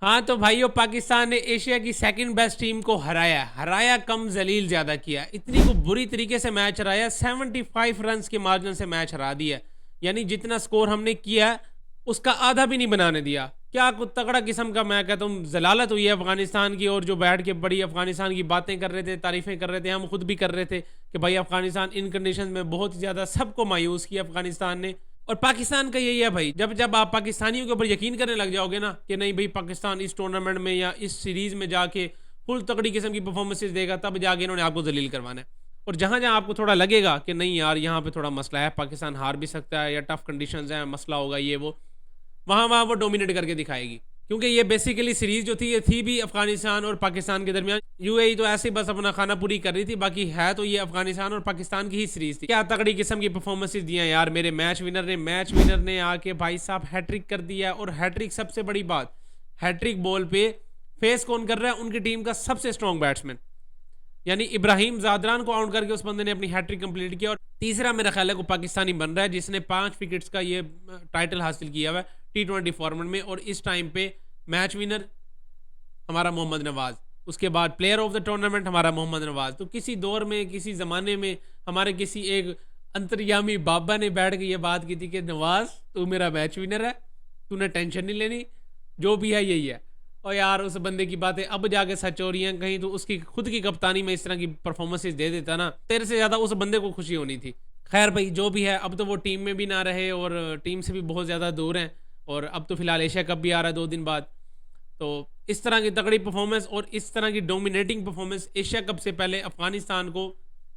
हाँ तो भाइयों, पाकिस्तान ने एशिया की सेकंड बेस्ट टीम को हराया, हराया कम जलील ज्यादा किया, इतनी को बुरी तरीके से मैच हराया, 75 रन के मार्जिन से मैच हरा दिया। यानी जितना स्कोर हमने किया उसका आधा भी नहीं बनाने दिया। क्या कुछ तगड़ा किस्म का, मैं कहता हूँ जलालत हुई है अफगानिस्तान की। और जो बैठ के बड़ी अफगानिस्तान की बातें कर रहे थे, तारीफें कर रहे थे, हम खुद भी कर रहे थे कि भाई अफगानिस्तान इन कंडीशन में बहुत ज्यादा सबको मायूस किया अफगानिस्तान ने। और पाकिस्तान का यही है भाई, जब जब आप पाकिस्तानियों के ऊपर यकीन करने लग जाओगे ना कि नहीं भाई पाकिस्तान इस टूर्नामेंट में या इस सीरीज में जाके फुल तगड़ी किस्म की परफॉर्मेंसेज देगा, तब जाके इन्होंने आपको जलील करवाना है। और जहां जहां आपको थोड़ा लगेगा कि नहीं यार यहाँ पे थोड़ा मसला है, पाकिस्तान हार भी सकता है या टफ कंडीशंस है, मसला होगा ये वो, वहां वहां वो डोमिनेट करके दिखाएगी। क्योंकि ये बेसिकली सीरीज जो थी ये थी भी अफगानिस्तान और पाकिस्तान के दरमियान। यूएई तो ऐसे ही बस अपना खाना पूरी कर रही थी, बाकी है तो ये अफगानिस्तान और पाकिस्तान की ही सीरीज थी। क्या तगड़ी किस्म की परफॉर्मेंसेज दिया यार मेरे मैच विनर ने आके भाई साहब हैट्रिक कर दिया। और हैट्रिक, सबसे बड़ी बात, हैट्रिक बॉल पे फेस कौन कर रहा है? उनकी टीम का सबसे स्ट्रॉन्ग बैट्समैन, यानी इब्राहिम जादरान को आउट करके उस बंदे ने अपनी हैट्रिक कंप्लीट किया। और तीसरा मेरा ख्याल है को पाकिस्तानी बन रहा है जिसने 5 विकेट्स का ये टाइटल हासिल किया हुआ है T20 फॉर्मेट में। और इस टाइम पे मैच विनर हमारा मोहम्मद नवाज, उसके बाद प्लेयर ऑफ द टूर्नामेंट हमारा मोहम्मद नवाज। तो किसी दौर में, किसी ज़माने में हमारे किसी एक अंतर्यामी बाबा ने बैठ के ये बात की थी कि नवाज तू मेरा मैच विनर है, तूने टेंशन नहीं लेनी, जो भी है यही है। और यार उस बंदे की बातें अब जाके सच हो रही हैं। कहीं तो उसकी खुद की कप्तानी में इस तरह की परफॉर्मेंसेज दे देता ना, तेरे से ज़्यादा उस बंदे को खुशी होनी थी। खैर भाई जो भी है, अब तो वो टीम में भी ना रहे और टीम से भी बहुत ज़्यादा दूर हैं। और अब तो फिलहाल एशिया कप भी आ रहा है 2 दिन बाद। तो इस तरह की तगड़ी परफॉर्मेंस और इस तरह की डोमिनेटिंग परफॉर्मेंस एशिया कप से पहले अफगानिस्तान को,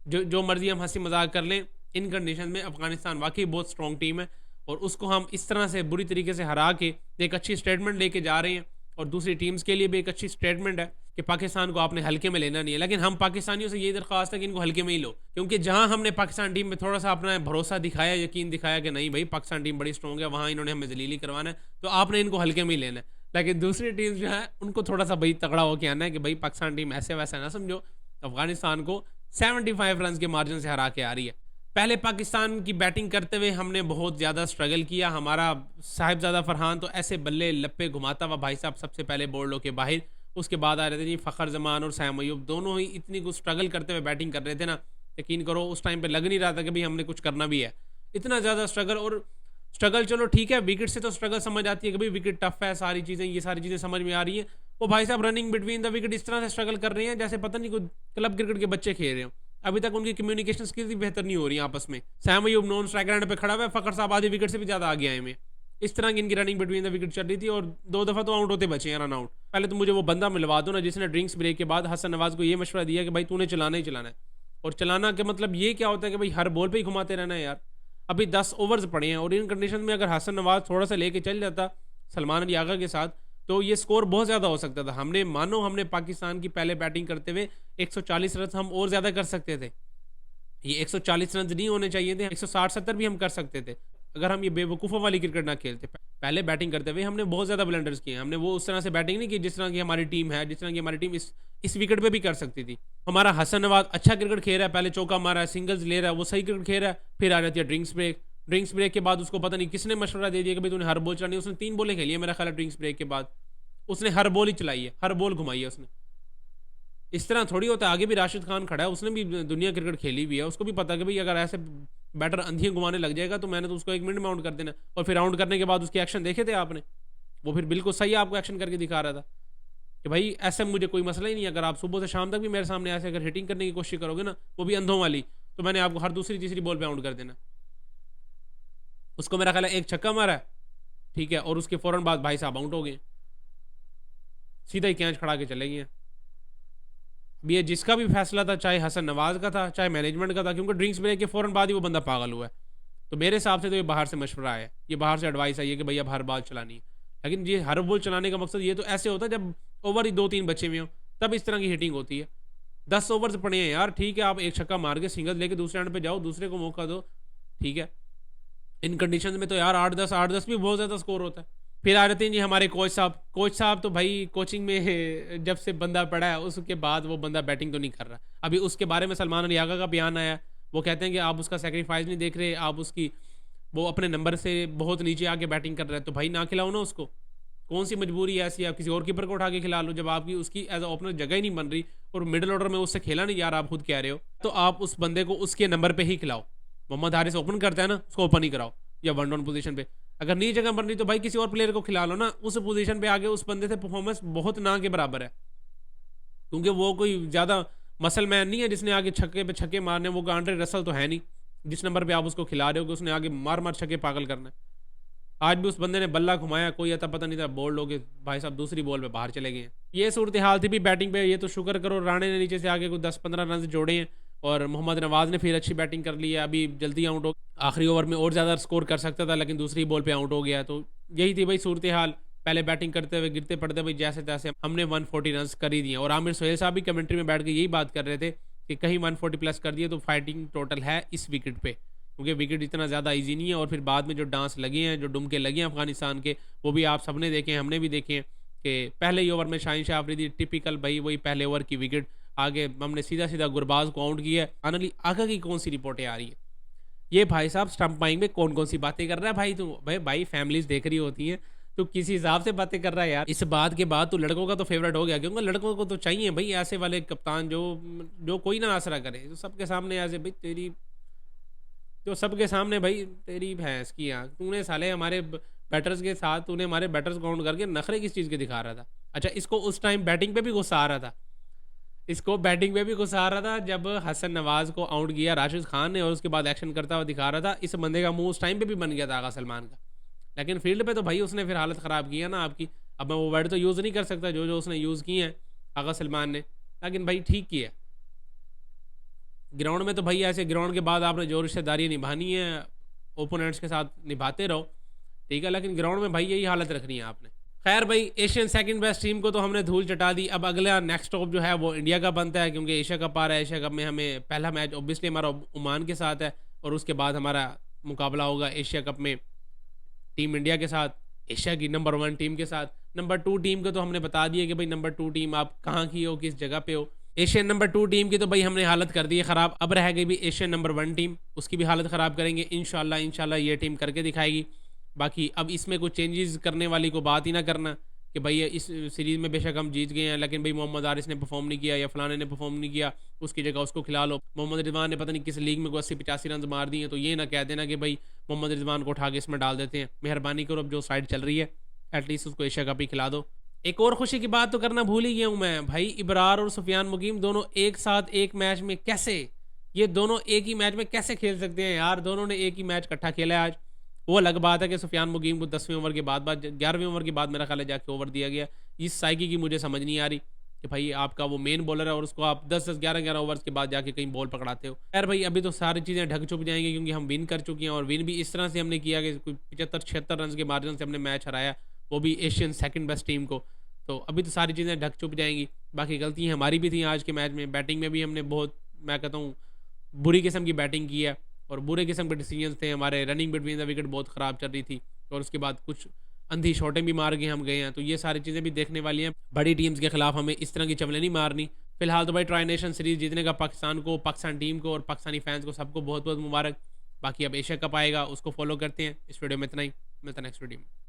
जो जो मर्जी हम हंसी मजाक कर लें, इन कंडीशन में अफगानिस्तान वाकई बहुत स्ट्रॉन्ग टीम है। और उसको हम इस तरह से बुरी तरीके से हरा के एक अच्छी स्टेटमेंट लेके जा रहे हैं। और दूसरी टीम्स के लिए भी एक अच्छी स्टेटमेंट है कि पाकिस्तान को आपने हल्के में लेना नहीं है। लेकिन हम पाकिस्तानियों से ये दरख्वास्त है कि इनको हल्के में ही लो, क्योंकि जहां हमने पाकिस्तान टीम में थोड़ा सा अपना भरोसा दिखाया, यकीन दिखाया कि नहीं भाई पाकिस्तान टीम बड़ी स्ट्रॉन्ग है, वहां इन्होंने हमें जलीली करवाना है, तो आपने इनको हल्के में ही लेना है। लेकिन दूसरी टीम जो है उनको थोड़ा सा भाई तगड़ा होकर आना है कि भाई पाकिस्तान टीम ऐसे वैसा ना समझो, अफगानिस्तान को 75 रन के मार्जिन से हरा के आ रही है। पहले पाकिस्तान की बैटिंग करते हुए हमने बहुत ज़्यादा स्ट्रगल किया। हमारा साहिबजादा फरहान तो ऐसे बल्ले लप्पे घुमाता हुआ भाई साहब सबसे पहले बोल्डों के बाहर। उसके बाद आ रहे थे जी फ़खर जमान और सैम अयूब, दोनों ही इतनी कुछ स्ट्रगल करते हुए बैटिंग कर रहे थे ना, यकीन करो उस टाइम पे लग नहीं रहा था कि भाई हमने कुछ करना भी है। इतना ज़्यादा स्ट्रगल। और स्ट्रगल चलो ठीक है, विकेट से तो स्ट्रगल समझ आती है कि भाई विकेट टफ है, सारी चीज़ें, ये सारी चीज़ें समझ में आ रही हैं। वो भाई साहब रनिंग बिटवीन द विकेट इस तरह से स्ट्रगल कर रहे हैं जैसे पता नहीं कोई क्लब क्रिकेट के बच्चे खेल रहे हो। अभी तक उनकी कम्युनिकेशन स्किल्स भी बेहतर नहीं हो रही आपस में। Sam Ayub non striker end पे खड़ा हुआ है, फ़खर साहब आधे विकेट से भी ज़्यादा आगे आए में। इस तरह की इनकी रनिंग बिटवीन द विकेट चल रही थी और 2 दफ़ा तो आउट होते बचे हैं, रन आउट। पहले तो मुझे वो बंदा मिलवा दो ना जिसने ड्रिंक्स ब्रेक के बाद हसन नवाज को ये मशवरा दिया कि भाई तूने चलाना ही चलाना है। और चलाना के मतलब ये क्या होता है कि भाई हर बॉल पे ही घुमाते रहना है यार। अभी 10 ओवर्स पड़े हैं और इन कंडीशन में अगर हसन नवाज थोड़ा सा लेके चल जाता सलमान अली आगा के साथ, तो ये स्कोर बहुत ज़्यादा हो सकता था। हमने पाकिस्तान की पहले बैटिंग करते हुए 140 रन हम और ज़्यादा कर सकते थे। ये 140 रन नहीं होने चाहिए थे, 160-70 भी हम कर सकते थे अगर हम ये बेवकूफ़ों वाली क्रिकेट ना खेलते। पहले बैटिंग करते हुए हमने बहुत ज़्यादा ब्लंडर्स किए। हमने वो उस तरह से बैटिंग नहीं की जिस तरह की हमारी टीम है, जिस तरह की हमारी टीम इस विकेट पे भी कर सकती थी। हमारा हसन नवाज अच्छा क्रिकेट खेल रहा है, पहले चौका मारा है, सिंगल्स ले रहा है, वो सही क्रिकेट खेल रहा है, फिर आ जाती है ड्रिंक्स ब्रेक के बाद उसको पता नहीं किसने मशवरा दे दिया कि भाई तूने हर बॉल चलानी है। उसने 3 बॉलें खेली है मेरा ख्याल है ड्रिंक्स ब्रेक के बाद, उसने हर बॉल ही चलाई है, हर बॉल घुमाई है उसने। इस तरह थोड़ी होता है। आगे भी राशिद खान खड़ा है, उसने भी दुनिया क्रिकेट खेली हुई है, उसको भी पता है कि भाई अगर ऐसे बैटर अंधियां घुमाने लग जाएगा तो मैंने तो उसको 1 मिनट में आउट कर देना। और फिर आउट करने के बाद उसके एक्शन देखे थे आपने, वो फिर बिल्कुल सही आपको एक्शन करके दिखा रहा था कि भाई ऐसे मुझे कोई मसला ही नहीं है। अगर आप सुबह से शाम तक भी मेरे सामने ऐसे अगर हिटिंग करने की कोशिश करोगे ना, वो भी अंधों वाली, तो मैंने आपको हर दूसरी तीसरी बॉल पे आउट कर देना। उसको मेरा ख्याल है 1 छक्का मारा है, ठीक है, और उसके फौरन बाद भाई साहब आउट हो गए, सीधा ही कैच खड़ा के चले गए। अब ये जिसका भी फैसला था, चाहे हसन नवाज का था चाहे मैनेजमेंट का था, क्योंकि ड्रिंक्स ब्रेक के फौरन बाद ही वो बंदा पागल हुआ है। तो मेरे हिसाब से तो ये बाहर से मशवरा है, ये बाहर से एडवाइस आई है कि भाई अब हर बॉल चलानी है। लेकिन ये हर बॉल चलाने का मकसद ये तो ऐसे होता है जब ओवर ही 2-3 बचे हुए हो, तब इस तरह की हिटिंग होती है। 10 ओवर पड़े हैं यार, ठीक है, आप 1 छक्का मार के सिंगल लेके दूसरे एंड पे जाओ, दूसरे को मौका दो, ठीक है। इन कंडीशन में तो यार 8-10 भी बहुत ज़्यादा स्कोर होता है। फिर आ जाते हैं जी हमारे कोच साहब तो भाई कोचिंग में जब से बंदा पड़ा है उसके बाद वो बंदा बैटिंग तो नहीं कर रहा। अभी उसके बारे में सलमान अली आगा का बयान आया, वो कहते हैं कि आप उसका सेक्रीफाइस नहीं देख रहे, आप उसकी वो अपने नंबर से बहुत नीचे आके बैटिंग कर रहे हैं, तो भाई ना खिलाओ ना उसको। कौन सी मजबूरी है ऐसी, आप किसी और कीपर को उठा के खिला लो जब आपकी उसकी एज अ ओपनर जगह ही नहीं बन रही और मिडिल ऑर्डर में उससे खेला नहीं यार, आप खुद कह रहे हो, तो आप उस बंदे को उसके नंबर पे ही खिलाओ। मोहम्मद हारिस ओपन करता है ना, उसको ओपन ही कराओ या वन डाउन पोजीशन पे। अगर नहीं जगह बन रही तो भाई किसी और प्लेयर को खिला लो ना, उस पोजीशन पे आगे उस बंदे से परफॉर्मेंस बहुत ना के बराबर है, क्योंकि वो कोई ज़्यादा मसल मैन नहीं है जिसने आगे छक्के पे छक्के मारने, वो आंड्रे रसल तो है नहीं जिस नंबर पे आप उसको खिला रहे हो कि उसने आगे मार मार छक्के पागल करना है। आज भी उस बंदे ने बल्ला घुमाया, कोई अता पता नहीं था, बोल्ड हो गए भाई साहब, दूसरी बॉल पे बाहर चले गए हैं। ये सूरत हाल थी भी बैटिंग पे। ये तो शुक्र करो राणे ने नीचे से आगे कुछ 10-15 रन जोड़े हैं और मोहम्मद नवाज ने फिर अच्छी बैटिंग कर ली है, अभी जल्दी आउट हो, आखिरी ओवर में और ज़्यादा स्कोर कर सकता था लेकिन दूसरी बॉल पे आउट हो गया। तो यही थी भाई सूरत हाल, पहले बैटिंग करते हुए गिरते पड़ते भाई जैसे तैसे हमने 140 रन कर ही दिए। और आमिर सोहेल साहब भी कमेंट्री में बैठ के यही बात कर रहे थे कि कहीं 140 प्लस कर दिए तो फाइटिंग टोटल है इस विकेट पे, क्योंकि विकेट इतना ज़्यादा इजी नहीं है। और फिर बाद में जो डांस लगे हैं, जो डुमके लगे हैं अफगानिस्तान के, वो भी आप सबने देखे हैं, हमने भी देखे हैं कि पहले ही ओवर में शाहीन शाह अफरीदी टिपिकल भाई वही पहले ओवर की विकेट, आगे हमने सीधा सीधा गुरबाज को आउट किया है। फाइनली आगे की कौन सी रिपोर्टें आ रही है, ये भाई साहब स्टंप माइंग में कौन कौन सी बातें कर रहा है भाई, तू भाई फैमिलीज देख रही होती हैं तो किसी हिसाब से बातें कर रहा है यार। इस बात के बाद तो लड़कों का तो फेवरेट हो गया, क्योंकि लड़कों को तो चाहिए भाई ऐसे वाले कप्तान जो जो कोई ना आसरा करे, जो सबके सामने ऐसे भाई तेरी, जो सबके सामने भाई तेरी भैंस की आँख, तूने साले हमारे बैटर्स के साथ, तूने हमारे बैटर्स को आउट करके नखरे किस चीज़ के दिखा रहा था। अच्छा, इसको उस टाइम बैटिंग पे भी गुस्सा आ रहा था, इसको बैटिंग पे भी गुस्सा आ रहा था जब हसन नवाज को आउट किया राशिद खान ने और उसके बाद एक्शन करता हुआ दिखा रहा था। इस बंदे का मुंह उस टाइम पे भी बन गया था आगा सलमान का, लेकिन फील्ड पे तो भाई उसने फिर हालत ख़राब किया ना आपकी। अब मैं वो वर्ड तो यूज़ नहीं कर सकता जो जो उसने यूज़ किए हैं आगा सलमान ने, लेकिन भाई ठीक किया। ग्राउंड में तो भाई ऐसे ग्राउंड के बाद आपने जो रिश्तेदारी निभानी है ओपोनेंट्स के साथ निभाते रहो, ठीक है, लेकिन ग्राउंड में भाई यही हालत रखनी है आपने। खैर भाई, एशियन सेकंड बेस्ट टीम को तो हमने धूल चटा दी। अब अगला नेक्स्ट स्टॉप जो है वो इंडिया का बनता है, क्योंकि एशिया कप आ रहा है। एशिया कप में हमें पहला मैच ऑब्वियसली हमारा ओमान के साथ है और उसके बाद हमारा मुकाबला होगा एशिया कप में टीम इंडिया के साथ, एशिया की नंबर 1 टीम के साथ। नंबर 2 टीम को तो हमने बता दिया कि भाई नंबर 2 टीम आप कहाँ की हो, किस जगह पे हो। एशियन नंबर 2 टीम की तो भाई हमने हालत कर दी है ख़राब, अब रह गई भी एशियन नंबर 1 टीम, उसकी भी हालत ख़राब करेंगे इंशाल्लाह ये टीम करके दिखाएगी। बाकी अब इसमें कुछ चेंजेस करने वाली को बात ही ना करना कि भाई इस सीरीज़ में बेशक हम जीत गए हैं लेकिन भाई मोहम्मद हारिस ने परफॉर्म नहीं किया या फलाने ने परफॉर्म नहीं किया, उसकी जगह उसको खिला लो। मोहम्मद रिजवान ने पता नहीं किस लीग में 80-85 रन मार दिए, तो ये ना कह देना कि भाई मोहम्मद रिजवान को उठा के इसमें डाल देते हैं। मेहरबानी करो, अब जो साइड चल रही है एटलीस्ट उसको एशिया कप ही खिला दो। एक और खुशी की बात तो करना भूल ही गया हूँ मैं भाई, इबरार और सुफियान मुकीम दोनों एक साथ एक मैच में कैसे, ये दोनों एक ही मैच में कैसे खेल सकते हैं यार। दोनों ने एक ही मैच इकट्ठा खेला है आज। वो अलग बात है कि सुफियान मुकीम को 10वें ओवर के बाद 11वें ओवर के बाद मेरा ख्याल है जाके ओवर दिया गया। इस साइकी की मुझे समझ नहीं आ रही कि भाई आपका वो मेन बॉलर है और उसको आप 10-10 11-11 ओवर्स के बाद जाके कहीं बॉल पकड़ाते हो। यार भाई अभी तो सारी चीज़ें ढक चुक जाएंगी क्योंकि हम विन कर चुके हैं और विन भी इस तरह से हमने किया कि कोई 75-76 रन के मार्जिन से हमने मैच हराया, वो भी एशियन सेकंड बेस्ट टीम को। तो अभी तो सारी चीज़ें ढक चुप जाएंगी। बाकी गलतियाँ हमारी भी थी आज के मैच में, बैटिंग में भी हमने बहुत, मैं कहता हूँ, बुरी किस्म की बैटिंग की है और बुरे किस्म के डिसीजंस थे हमारे। रनिंग बिटवीन द विकेट बहुत ख़राब चल रही थी और उसके बाद कुछ अंधी शॉटें भी मार के हम गए हैं, तो ये सारी चीज़ें भी देखने वाली हैं। बड़ी टीम्स के खिलाफ हमें इस तरह की चमलें नहीं मारनी। फिलहाल तो भाई ट्राई नेशन सीरीज़ जीतने का पाकिस्तान को, पाकिस्तान टीम को और पाकिस्तानी फैंस को सबको बहुत बहुत मुबारक। बाकी अब एशिया कप आएगा, उसको फॉलो करते हैं। इस वीडियो में इतना ही, मिलता है नेक्स्ट वीडियो में।